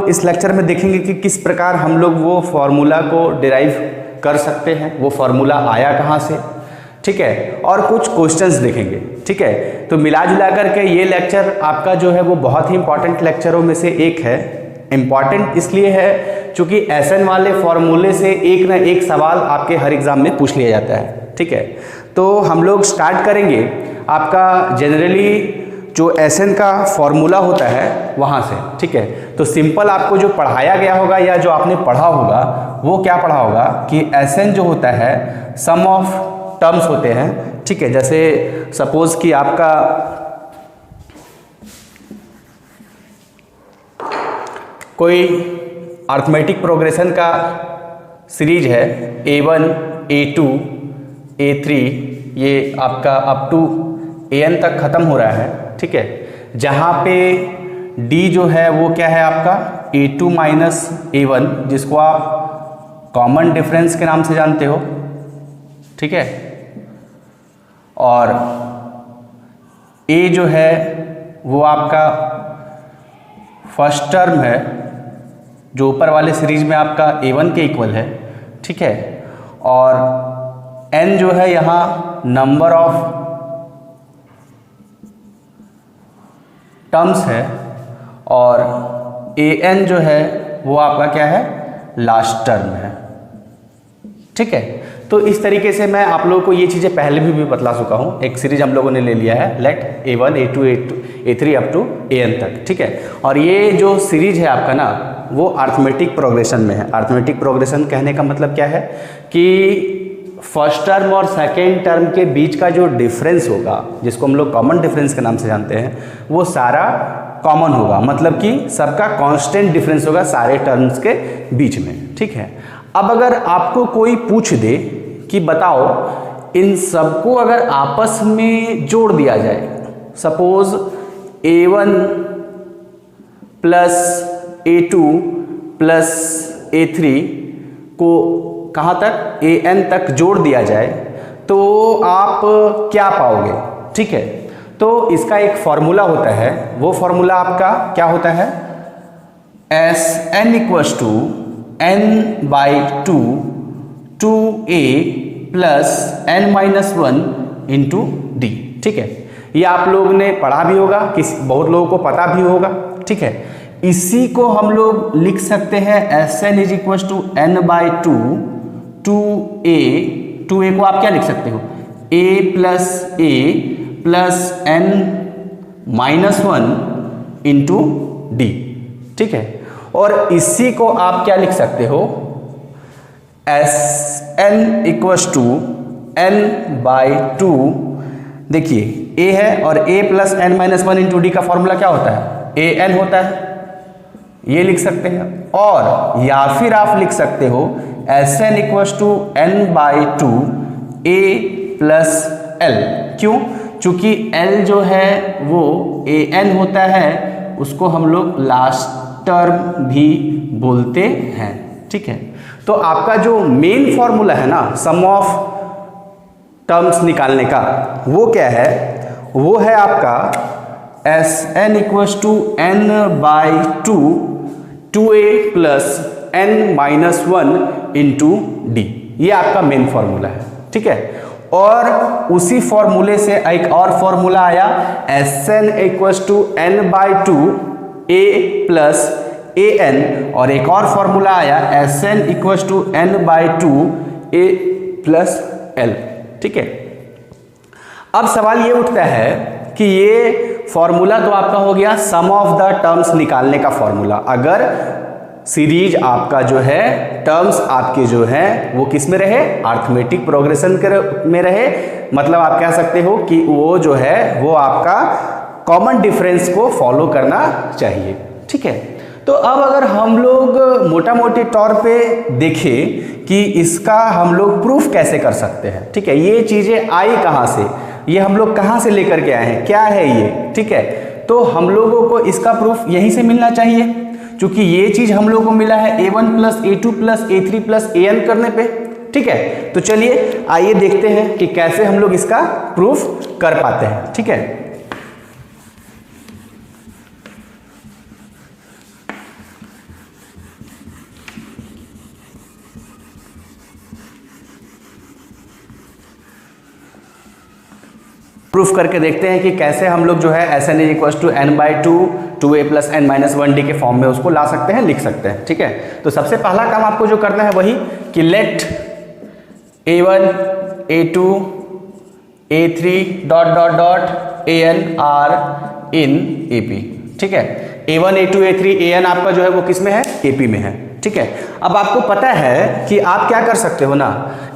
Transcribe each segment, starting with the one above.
लोग इस लेक्चर में देखेंगे कि किस प्रकार हम लोग वो फॉर्मूला को डिराइव कर सकते हैं, वो फॉर्मूला आया कहाँ से, ठीक है, और कुछ क्वेश्चंस देखेंगे, ठीक है। तो मिला जुला करके ये लेक्चर आपका जो है वो बहुत ही इंपॉर्टेंट लेक्चरों में से एक है। इम्पॉर्टेंट इसलिए है क्योंकि एसएन वाले फॉर्मूले से एक ना एक सवाल आपके हर एग्जाम में पूछ लिया जाता है, ठीक है। तो हम लोग स्टार्ट करेंगे आपका जनरली जो एसएन का फॉर्मूला होता है वहाँ से, ठीक है। तो सिंपल आपको जो पढ़ाया गया होगा या जो आपने पढ़ा होगा वो क्या पढ़ा होगा कि एसएन जो होता है सम ऑफ टर्म्स होते हैं, ठीक है। जैसे सपोज कि आपका कोई अर्थमेटिक प्रोग्रेशन का सीरीज है A1, A2, A3, ये आपका अप टू AN तक ख़त्म हो रहा है, ठीक है। जहाँ पे D जो है वो क्या है आपका A2 माइनस A1, जिसको आप कॉमन डिफरेंस के नाम से जानते हो, ठीक है। और A जो है वो आपका फर्स्ट टर्म है जो ऊपर वाले सीरीज में आपका A1 के इक्वल है, ठीक है। और N जो है यहाँ नंबर ऑफ टर्म्स है और AN जो है वो आपका क्या है लास्ट टर्म है, ठीक है। तो इस तरीके से मैं आप लोगों को ये चीज़ें पहले भी बतला चुका हूँ। एक सीरीज हम लोगों ने ले लिया है late A1, A2, A3 up to AN तक, ठीक है। और ये जो सीरीज है आपका ना वो अर्थमेटिक प्रोग्रेशन में है। अर्थमेटिक प्रोग्रेशन कहने का मतलब क्या है कि फर्स्ट टर्म और सेकेंड टर्म के बीच का जो डिफरेंस होगा, जिसको हम लोग कॉमन डिफरेंस के नाम से जानते हैं, वो सारा कॉमन होगा, मतलब कि सबका कांस्टेंट डिफरेंस होगा सारे टर्म्स के बीच में, ठीक है। अब अगर आपको कोई पूछ दे कि बताओ इन सबको अगर आपस में जोड़ दिया जाए, suppose A1 plus A2 plus A3 को कहाँ तक AN तक जोड़ दिया जाए तो आप क्या पाओगे, ठीक है। तो इसका एक फॉर्मूला होता है, वो फॉर्मूला आपका क्या होता है SN equals to N/2 2A plus N-1 into D, ठीक है। ये आप लोग ने पढ़ा भी होगा, बहुत लोगों को पता भी होगा, ठीक है। इसी को हम लोग लिख सकते हैं SN is equals to N/2 2A को आप क्या लिख सकते हो A plus N-1 into D, ठीक है। और इसी को आप क्या लिख सकते हो SN इक्वल्स टू N/2, देखिए A है और A plus N-1 into D का फॉर्मूला क्या होता है AN होता है, ये लिख सकते हैं। और या फिर आप लिख सकते हो SN equals to N/2 A plus L, क्यों? चूंकि L जो है वो AN होता है, उसको हम लोग लास्ट टर्म भी बोलते हैं, ठीक है। तो आपका जो मेन फॉर्मूला है ना सम ऑफ टर्म्स निकालने का, वो क्या है, वो है आपका SN equals to N/2 2A plus N-1 into D, ये आपका मेन फॉर्मूला है, ठीक है। और उसी फॉर्मूले से एक और फॉर्मूला आया SN equals to N/2 A plus AN, और एक और फॉर्मूला आया SN equals to N/2 A plus L, ठीक है। अब सवाल ये उठता है कि ये फॉर्मूला तो आपका हो गया सम ऑफ द टर्म्स निकालने का फॉर्मूला। अगर सीरीज आपका जो है टर्म्स आपके जो है वो किस में रहे अर्थमेटिक प्रोग्रेशन में रहे, मतलब आप कह सकते हो कि वो जो है वो आपका कॉमन डिफरेंस को फॉलो करना चाहिए, ठीक है। तो अब अगर हम लोग मोटा मोटे तौर पे देखें कि इसका हम लोग प्रूफ कैसे कर सकते हैं, ठीक है। ये चीज़ें आई कहाँ से, ये हम लोग कहाँ से लेकर के आए हैं, क्या है ये, ठीक है। तो हम लोगों को इसका प्रूफ यहीं से मिलना चाहिए, क्योंकि ये चीज़ हम लोगों को मिला है A1 plus A2 plus A3 plus AN करने पे, ठीक है। तो चलिए आइए देखते हैं कि कैसे हम लोग इसका प्रूफ कर पाते हैं, ठीक है। प्रूफ करके देखते हैं कि कैसे हम लोग जो है Sn = n/2 2a + n-1d के फॉर्म में उसको ला सकते हैं, लिख सकते हैं। ठीक है, तो सबसे पहला काम आपको जो करना है वही कि late a1 a2 a3 ... an are in AP। ठीक है, a1 a2 a3 an आपका जो है वो किस में है, AP में है। ठीक है, अब आपको पता है कि आप क्या कर सकते हो ना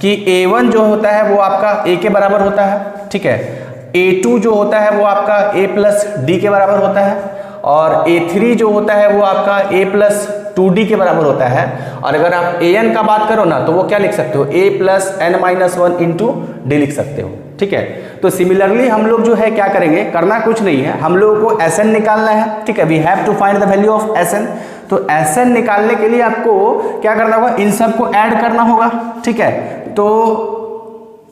कि a1 जो होता है वो आपका a के बराबर होता है। ठीक है, a2 जो होता है वो आपका a + d के बराबर होता है, और a3 जो होता है वो आपका a + 2d के बराबर होता है। और अगर आप an का बात करो ना तो वो क्या लिख सकते हो, a + n-1 × d लिख सकते हो। ठीक है, तो सिमिलरली हम लोग जो है क्या करेंगे, करना कुछ नहीं है, हम लोगों को Sn निकालना है। ठीक है, we have to find the value of Sn। तो Sn निकालने के लिए आपको क्या करना होगा, इन सब को ऐड करना होगा। ठीक है, तो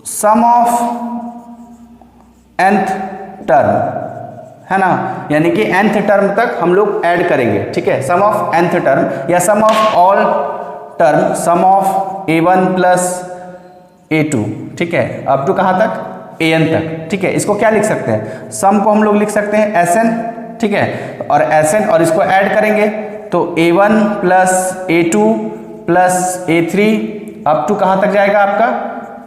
सम ऑफ nth टर्म है ना, यानी कि nth टर्म तक हम लोग ऐड करेंगे। ठीक है, सम ऑफ nth टर्म या sum of all term, sum of a1 + a2। ठीक है, अप टू कहाँ तक, an तक। ठीक है, इसको क्या लिख सकते हैं, सम को हम लोग लिख सकते हैं Sn। ठीक है, और Sn और इसको ऐड करेंगे तो a1 + a2 + a3 up to कहाँ तक जाएगा आपका,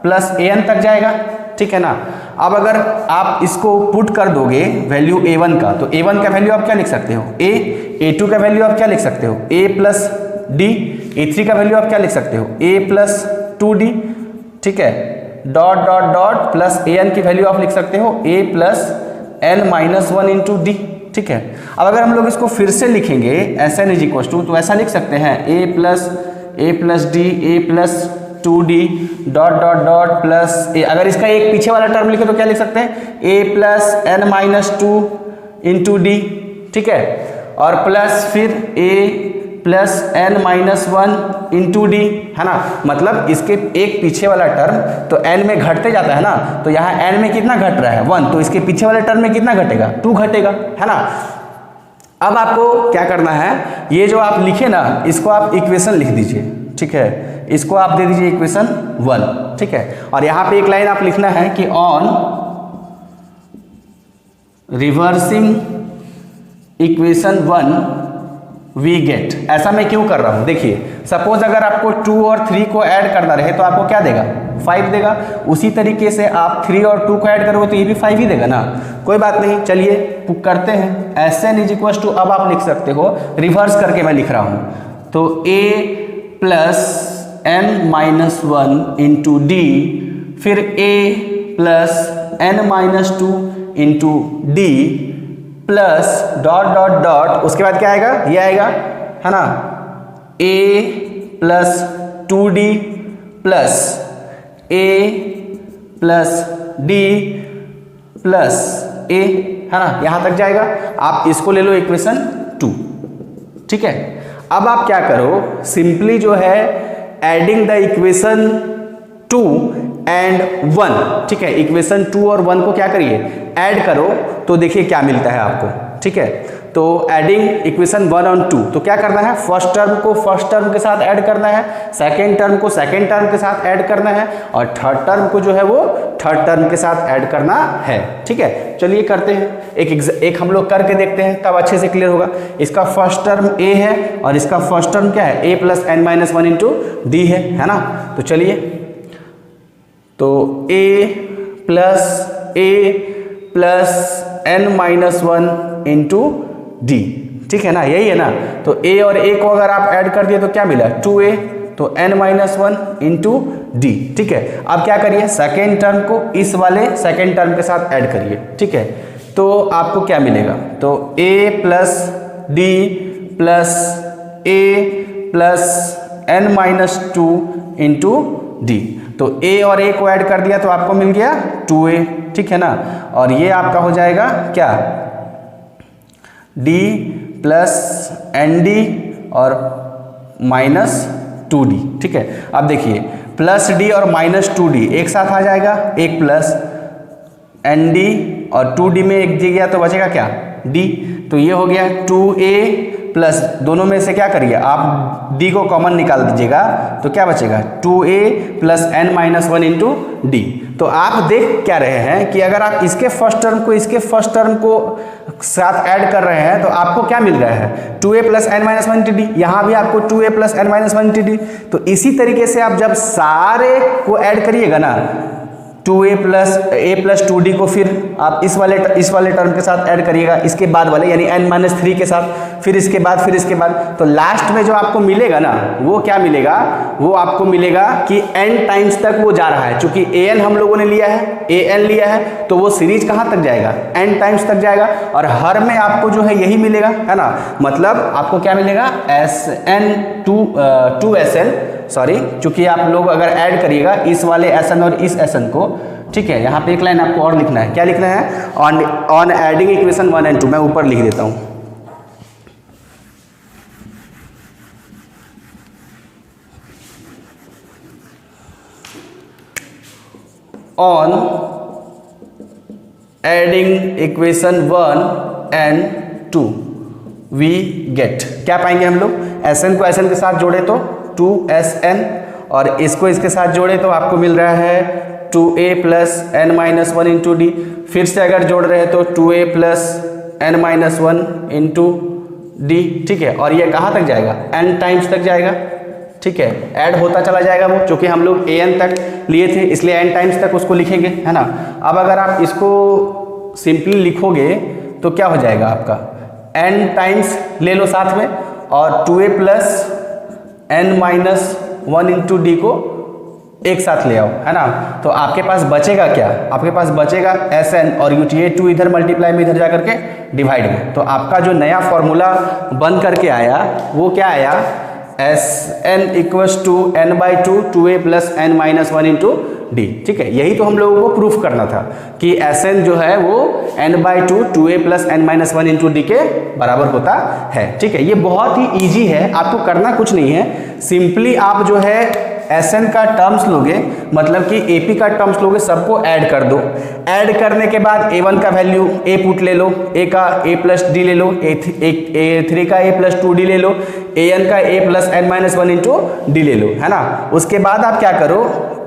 +an तक जाएगा। ठीक है ना, अब अगर आप इसको पुट कर दोगे वैल्यू a1 का, तो a1 का वैल्यू आप क्या लिख सकते हो, a, a2 का वैल्यू आप क्या लिख सकते हो, a + d, a3 का वैल्यू आप क्या लिख सकते हो, a + 2d। ठीक है, ... प्लस an की वैल्यू आप लिख सकते हो a + n-1 × d। ठीक है, अब अगर हम लोग इसको फिर से लिखेंगे Sn = तो ऐसा लिख सकते हैं a + d a + 2d ... plus a, अगर इसका एक पीछे वाला टर्म लिखे तो क्या लिख सकते हैं, a + n-2 × d। ठीक है, और प्लस फिर a + n-1 × d है ना, मतलब इसके एक पीछे वाला टर्म तो n में घटते जाता है ना, तो यहाँ n में कितना घट रहा है, 1, तो इसके पीछे वाले टर्म में कितना घटेगा, 2 घटेगा, है ना। अब आपको क्या करना है, ये जो आप लिखे ना इसको आप इक्वेशन लिख दीजिए। ठीक है, इसको आप दे दीजिए इक्वेशन 1। ठीक है, और यहाँ पे एक लाइन आप लिखना है कि on reversing equation 1 we get. ऐसा मैं क्यों कर रहा हूं, देखिए सपोज अगर आपको 2 और 3 को ऐड करना रहे तो आपको क्या देगा, 5 देगा। उसी तरीके से आप 3 और 2 को ऐड करोगे तो ये भी 5 ही देगा ना, कोई बात नहीं। चलिए करते हैं, Sn = अब आप लिख सकते हो, रिवर्स करके मैं लिख रहा हूं, तो a + n-1 × d, फिर a + n-2 × d प्लस ... उसके बाद क्या आएगा, ये आएगा, है ना, a + 2d plus a + d plus a, है ना, यहां तक जाएगा। आप इसको ले लो इक्वेशन 2। ठीक है, अब आप क्या करो, सिंपली जो है एडिंग द इक्वेशन 2 एंड 1। ठीक है, इक्वेशन 2 और 1 को क्या करिए, ऐड करो, तो देखिए क्या मिलता है आपको। ठीक है, तो एडिंग इक्वेशन 1 और 2, तो क्या करना है, फर्स्ट टर्म को फर्स्ट टर्म के साथ ऐड करना है, सेकेंड टर्म को सेकेंड टर्म के साथ ऐड करना है, और थर्ड टर्म को जो है वो थर्ड टर्म के साथ ऐड करना है। ठीक है, चलिए करते हैं, एक हम लोग करके देखते हैं, तब अच्छे से क्लियर होगा। इसका फर्स्ट टर्म a है और इसका फर्स्ट टर्म क्या है, a + n-1 × d है ना। तो चलिए, तो a + n-1 × d, ठीक है ना, यही है ना। तो a और a को अगर आप ऐड कर दिए तो क्या मिला, 2a, तो n-1 × d। ठीक है, अब क्या करिए, सेकेंड टर्म को इस वाले सेकेंड टर्म के साथ ऐड करिए। ठीक है, तो आपको क्या मिलेगा, तो a + d plus a + n-2 × d। तो a और a को ऐड कर दिया तो आपको मिल गया 2a। ठीक है ना, और ये आपका हो जाएगा क्या, d + nd और -2d। ठीक है, अब देखिए +d और -2d एक साथ आ जाएगा, एक प्लस nd और 2d में एक जी गया तो बचेगा क्या, d। तो ये हो गया 2a प्लस दोनों में से क्या करिए आप डी को कॉमन निकाल दीजिएगा तो क्या बचेगा 2a plus n minus 1 into D. तो आप देख क्या रहे हैं कि अगर आप इसके फर्स्ट टर्म को इसके फर्स्ट टर्म को साथ ऐड कर रहे हैं तो आपको क्या मिल रहा है 2a plus n minus 1 D. यहाँ भी आपको 2a plus n minus 1 D. तो इसी तरीके से आप जब सारे को ऐड करिएगा ना 2a प्लस 2d को फिर आप इस वाले टर्म के साथ ऐड करिएगा इसके बाद वाले यानी n माइनस 3 के साथ, फिर इसके बाद तो लास्ट में जो आपको मिलेगा ना वो क्या मिलेगा, वो आपको मिलेगा कि n टाइम्स तक वो जा रहा है। चूंकि an हम लोगों ने लिया है, an लिया है तो वो सीरीज कहाँ तक जाएगा n टाइम्स तक जाएगा और हर में आपको जो है यही मिलेगा, है ना। मतलब आपको क्या मिलेगा SN सॉरी, चूंकि आप लोग अगर ऐड करिएगा इस वाले SN और इस SN को, ठीक है। यहाँ पे एक लाइन आपको और लिखना है, क्या लिखना है ऑन एडिंग इक्वेशन 1 and 2, मैं ऊपर लिख देता हूँ। On adding equation 1 and 2 we get, क्या पाएंगे हम लोग, SN को SN के साथ जोड़े तो 2SN और इसको इसके साथ जोड़े तो आपको मिल रहा है 2a plus n minus 1 into D. फिर से अगर जोड़ रहे हैं तो 2a plus n minus 1 into d, ठीक है। और ये कहाँ तक जाएगा n टाइम्स तक जाएगा, ठीक है। ऐड होता चला जाएगा वो, क्योंकि हम लोग an तक लिए थे इसलिए n टाइम्स तक उसको लिखेंगे, है ना। अब अगर आप इसको सिंपली लिखोगे तो क्या हो जाएगा आपका n टाइम्स ले लो साथ में और 2a plus n minus 1 into D को एक साथ ले आओ, है ना। तो आपके पास बचेगा क्या, आपके पास बचेगा SN और ये 2 इधर मल्टीप्लाई में इधर जा करके डिवाइड में। तो आपका जो नया फॉर्मूला बन करके आया वो क्या आया, SN equals to n/2 2a plus n minus 1 into d, ठीक है। यही तो हम लोगों को प्रूफ करना था कि SN जो है वो n/2 2a plus n minus 1 into D के बराबर होता है, ठीक है। ये बहुत ही इजी है, आपको करना कुछ नहीं है, सिंपली आप जो है SN का टर्म्स लोगे, मतलब कि AP का टर्म्स लोगे, सबको ऐड कर दो। ऐड करने के बाद A1 का वैल्यू A पुट ले लो, A का A प्लस डी ले लो, A3 का A प्लस 2D ले लो, AN का A plus n minus 1 into D ले लो, है ना। उसके बाद आप क्या करो,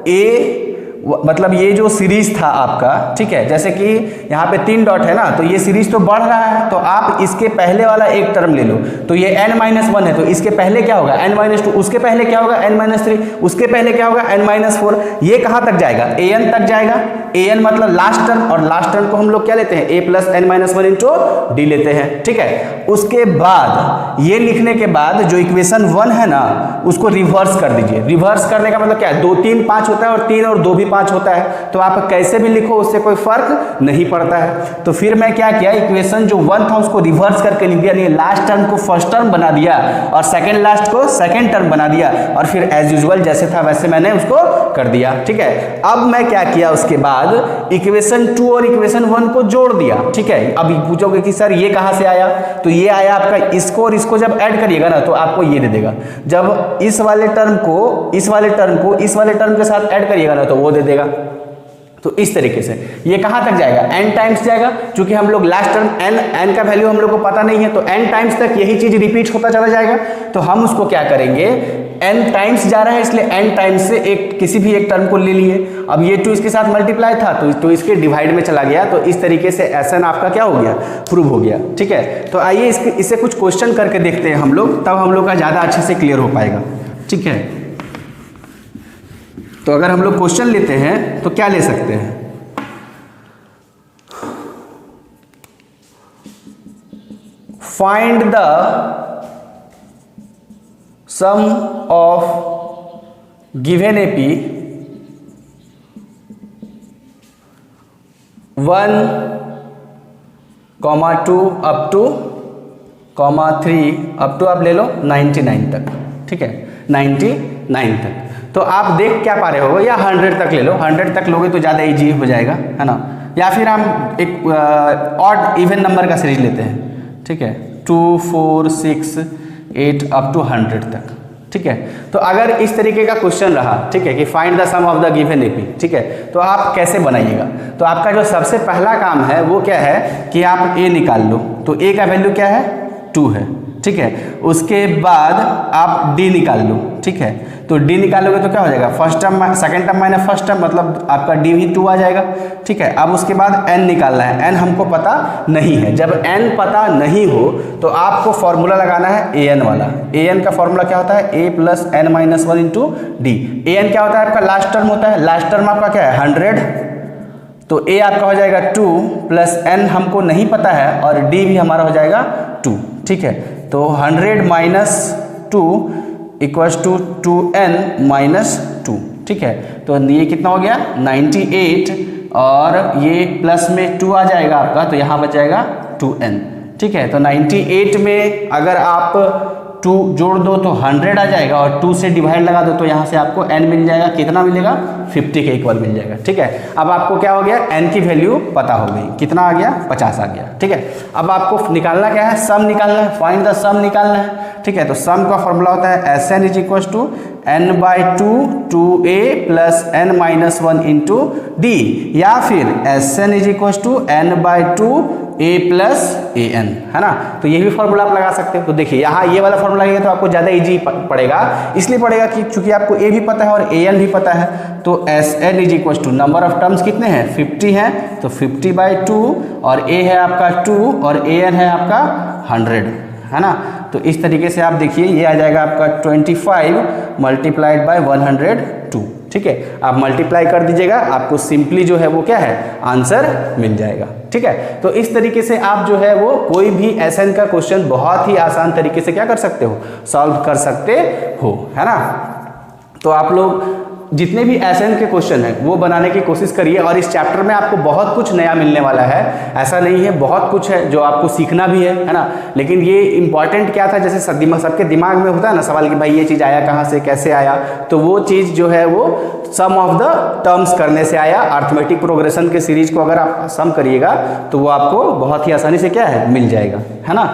A मतलब ये जो सीरीज था आपका, ठीक है, जैसे कि यहाँ पे 3 डॉट है ना, तो ये सीरीज तो बढ़ रहा है, तो आप इसके पहले वाला एक टर्म ले लो, तो ये n-1 है तो इसके पहले क्या होगा n-2, उसके पहले क्या होगा n-3, उसके पहले क्या होगा n-4, ये कहाँ तक जाएगा an तक जाएगा। an मतलब लास्ट टर्म, और लास्ट टर्म को हम लोग क्या लेते हैं a plus n-1 into D लेते हैं, ठीक है। उसके बाद ये लिखने के बाद जो इक्वेशन 1 है ना उसको रिवर्स कर दीजिए। रिवर्स करने का मतलब क्या है, 2 3 5 होता है और 3 और 2 भी 5 होता है, तो आप कैसे भी लिखो उससे कोई फर्क नहीं पड़ता है। तो फिर मैं क्या किया, इक्वेशन जो 1 था उसको रिवर्स करके लिख दिया, यानी लास्ट टर्म को फर्स्ट टर्म बना दिया और सेकंड लास्ट को सेकंड टर्म बना दिया, और फिर एज यूजुअल जैसे था वैसे मैंने उसको कर दिया, ठीक है। अब मैं क्या किया, उसके बाद इक्वेशन 2 और इक्वेशन 1 को जोड़ दिया, ठीक है। अब पूछोगे कि सर ये कहां से आया, तो ये आया आपका, इसको और इसको जब ऐड करिएगा ना तो आपको ये दे देगा। जब इस वाले टर्म को इस वाले टर्म के साथ ऐड करिएगा ना तो वो दे देगा। तो इस तरीके से ये कहां तक जाएगा, n टाइम्स जाएगा, क्योंकि हम लोग लास्ट टर्म n का वैल्यू हम लोग को पता नहीं है, तो n टाइम्स तक यही चीज रिपीट होता चला जाएगा। तो हम उसको क्या करेंगे, n टाइम्स जा रहा है इसलिए n टाइम्स से किसी भी एक टर्म को ले लिए। अब ये 2 इसके साथ मल्टीप्लाई था तो इसके डिवाइड में चला गया, तो इस तरीके से SN आपका क्या हो गया, प्रूव हो गया, ठीक है। तो आइए इससे कुछ क्वेश्चन करके देखते हैं हम लोग, तब हम लोग का ज्यादा अच्छे से क्लियर हो पाएगा, ठीक है। तो अगर हम लोग क्वेश्चन लेते हैं तो क्या ले सकते हैं, find the sum of given AP 1, 2 up to 3 up to आप ले लो 99 तक, ठीक है, 99 तक। तो आप देख क्या पा रहे हो, या 100 तक ले लो, 100 तक लोगे तो ज़्यादा इजी हो जाएगा, है ना। या फिर हम एक ऑड इवन नंबर का सीरीज लेते हैं, ठीक है, 2 4 6 8 अप टू 100 तक, ठीक है। तो अगर इस तरीके का क्वेश्चन रहा, ठीक है, कि find the sum of the given AP, ठीक है, तो आप कैसे बनाइएगा। तो आपका जो सबसे पहला काम है वो क्या है कि आप A निकाल लो। तो A का वैल्यू क्या है 2 है, ठीक है। उसके बाद आप d निकाल लो, ठीक है। तो d निकालोगे तो क्या हो जाएगा, first term second term minus first term, मतलब आपका d भी 2 आ जाएगा, ठीक है। अब उसके बाद n निकालना है, n हमको पता नहीं है। जब n पता नहीं हो तो आपको फॉर्मूला लगाना है an वाला। an का फॉर्मूला क्या होता है, a plus n minus 1 into D. an क्या होता है आपका, लास्ट टर्म होता है। लास्ट टर्म आपका क्या है, 100, तो a आपका हो जाएगा 2 प्लस n हमको नहीं पता है और d भी हमारा हो जाएगा 2, ठीक है। तो 100 minus 2 equals to 2n minus 2, ठीक है। तो ये कितना हो गया 98 और ये प्लस में 2 आ जाएगा आपका, तो यहाँ बच जाएगा 2n, ठीक है। तो 98 में अगर आप 2 जोड़ दो तो 100 आ जाएगा और 2 से डिवाइड लगा दो तो यहाँ से आपको n मिल जाएगा, कितना मिलेगा 50 के इक्वल मिल जाएगा, ठीक है। अब आपको क्या हो गया, n की वैल्यू पता हो गई, कितना आ गया 50 आ गया, ठीक है। अब आपको निकालना क्या है, सम निकालना है, फाइंड द सम निकालना है, ठीक है। तो सम का फॉर्मूला होता है Sn is equal to n/2 2a plus n minus 1 into d, या फिर Sn is equal to n/2 a plus an, है ना। तो ये भी फॉर्मूला आप लगा सकते हो। तो देखिए यहाँ ये वाला फॉर्मूला लगेगा तो आपको ज़्यादा इजी पड़ेगा, इसलिए पड़ेगा कि चूंकि आपको a भी पता है और an भी पता है। तो Sn is equal to number of terms कितने हैं 50 हैं, तो 50/2 और a है आपका 2 और an है आपका 100, है ना। तो इस तरीके से आप देखिए ये आ जाएगा आपका 25 मल्टीप्लाइड बाय 102, ठीक है। आप मल्टीप्लाई कर दीजिएगा, आपको सिंपली जो है वो क्या है आंसर मिल जाएगा, ठीक है। तो इस तरीके से आप जो है वो कोई भी Sn का क्वेश्चन बहुत ही आसान तरीके से क्या कर सकते हो, सॉल्व कर सकते हो, है ना। तो आप लोग जितने भी Sn के क्वेश्चन हैं वो बनाने की कोशिश करिए, और इस चैप्टर में आपको बहुत कुछ नया मिलने वाला है, ऐसा नहीं है, बहुत कुछ है जो आपको सीखना भी है ना। लेकिन ये इंपॉर्टेंट क्या था, जैसे सबके दिमाग में होता है ना सवाल कि भाई ये चीज़ आया कहाँ से, कैसे आया, तो वो चीज़ जो है वो सम ऑफ द टर्म्स करने से आया। अर्थमेटिक प्रोग्रेशन के सीरीज को अगर आप सम करिएगा तो वो आपको बहुत ही आसानी से क्या है मिल जाएगा, है ना।